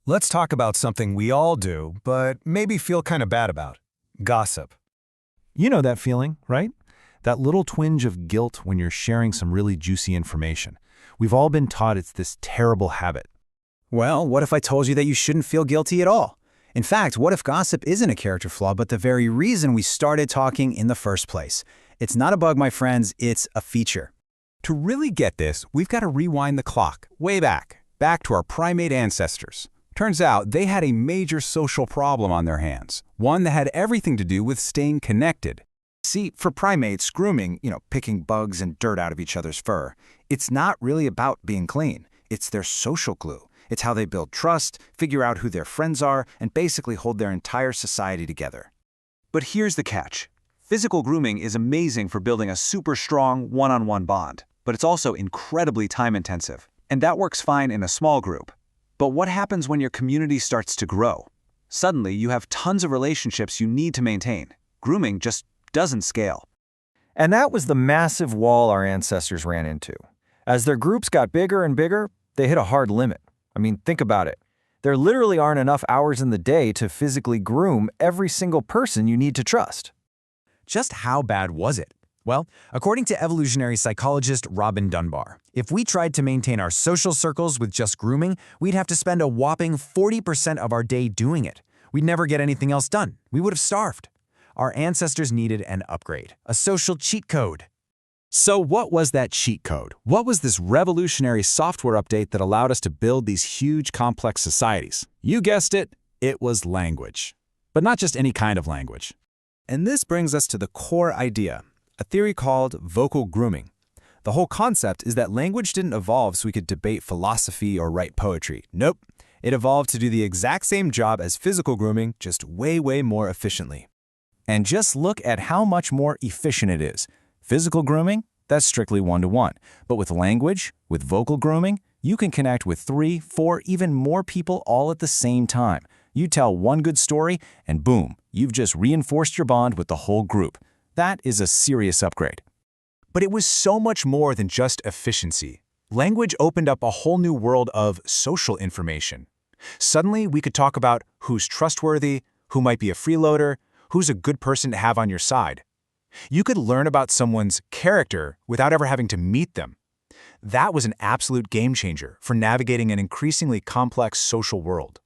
Let's talk about something we all do, but maybe feel kind of bad about. Gossip. You know that feeling, right? That little twinge of guilt when you're sharing some really juicy information. We've all been taught it's this terrible habit. Well, what if I told you that you shouldn't feel guilty at all? In fact, what if gossip isn't a character flaw, but the very reason we started talking in the first place? It's not a bug, my friends, it's a feature. To really get this, we've got to rewind the clock, way back to our primate ancestors. Turns out they had a major social problem on their hands, one that had everything to do with staying connected. See, for primates, grooming, picking bugs and dirt out of each other's fur, it's not really about being clean. It's their social glue. It's how they build trust, figure out who their friends are, and basically hold their entire society together. But here's the catch. Physical grooming is amazing for building a super strong one-on-one bond, but it's also incredibly time-intensive. And that works fine in a small group. But what happens when your community starts to grow? Suddenly, you have tons of relationships you need to maintain. Grooming just doesn't scale. And that was the massive wall our ancestors ran into. As their groups got bigger and bigger, they hit a hard limit. I mean, think about it. There literally aren't enough hours in the day to physically groom every single person you need to trust. Just how bad was it? Well, according to evolutionary psychologist Robin Dunbar, if we tried to maintain our social circles with just grooming, we'd have to spend a whopping 40% of our day doing it. We'd never get anything else done. We would have starved. Our ancestors needed an upgrade, a social cheat code. So what was that cheat code? What was this revolutionary software update that allowed us to build these huge, complex societies? You guessed it, it was language. But not just any kind of language. And this brings us to the core idea, a theory called vocal grooming. The whole concept is that language didn't evolve so we could debate philosophy or write poetry. Nope. It evolved to do the exact same job as physical grooming, just way more efficiently. And just look at how much more efficient it is. Physical grooming, that's strictly one-to-one. But with language, with vocal grooming, you can connect with 3, 4, even more people all at the same time. You tell one good story, and boom, you've just reinforced your bond with the whole group. That is a serious upgrade. But it was so much more than just efficiency. Language opened up a whole new world of social information. Suddenly, we could talk about who's trustworthy, who might be a freeloader, who's a good person to have on your side. You could learn about someone's character without ever having to meet them. That was an absolute game changer for navigating an increasingly complex social world.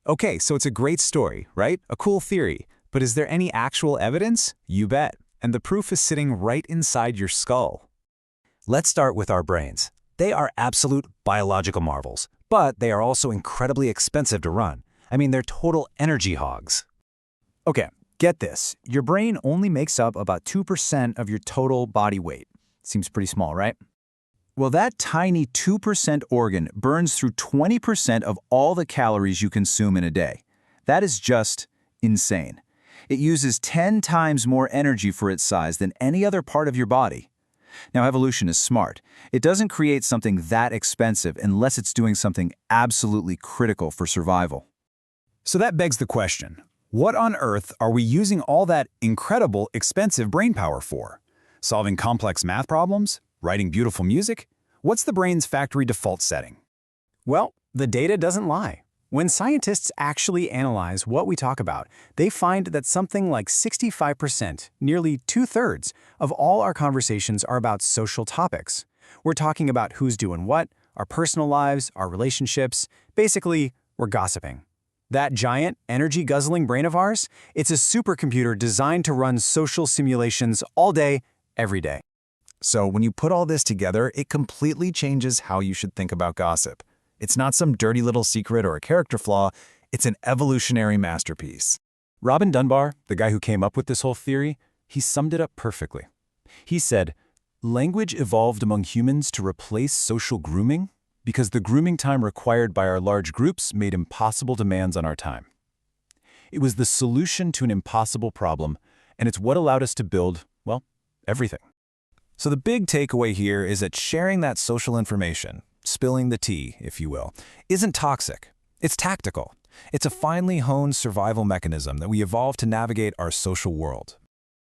Okay, so it's a great story, right? A cool theory. But is there any actual evidence? You bet. And the proof is sitting right inside your skull. Let's start with our brains. They are absolute biological marvels, but they are also incredibly expensive to run. I mean, they're total energy hogs. Okay, get this. Your brain only makes up about 2% of your total body weight. Seems pretty small, right? Well, that tiny 2% organ burns through 20% of all the calories you consume in a day. That is just insane. It uses 10 times more energy for its size than any other part of your body. Now, evolution is smart. It doesn't create something that expensive unless it's doing something absolutely critical for survival. So that begs the question, what on earth are we using all that incredible, expensive brain power for? Solving complex math problems? Writing beautiful music? What's the brain's factory default setting? Well, the data doesn't lie. When scientists actually analyze what we talk about, they find that something like 65%, nearly 2/3, of all our conversations are about social topics. We're talking about who's doing what, our personal lives, our relationships. Basically, we're gossiping. That giant, energy-guzzling brain of ours, it's a supercomputer designed to run social simulations all day, every day. So when you put all this together, it completely changes how you should think about gossip. It's not some dirty little secret or a character flaw, it's an evolutionary masterpiece. Robin Dunbar, the guy who came up with this whole theory, he summed it up perfectly. He said, "Language evolved among humans to replace social grooming because the grooming time required by our large groups made impossible demands on our time. It was the solution to an impossible problem, and it's what allowed us to build, well, everything." So the big takeaway here is that sharing that social information, spilling the tea, if you will, isn't toxic. It's tactical. It's a finely honed survival mechanism that we evolved to navigate our social world.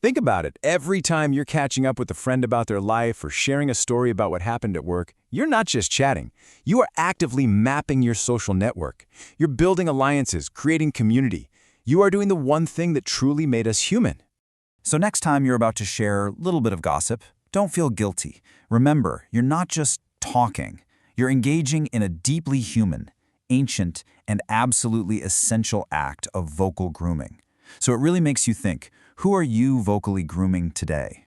Think about it. Every time you're catching up with a friend about their life or sharing a story about what happened at work, you're not just chatting. You are actively mapping your social network. You're building alliances, creating community. You are doing the one thing that truly made us human. So next time you're about to share a little bit of gossip, don't feel guilty. Remember, you're not just talking. You're engaging in a deeply human, ancient, and absolutely essential act of vocal grooming. So it really makes you think, who are you vocally grooming today?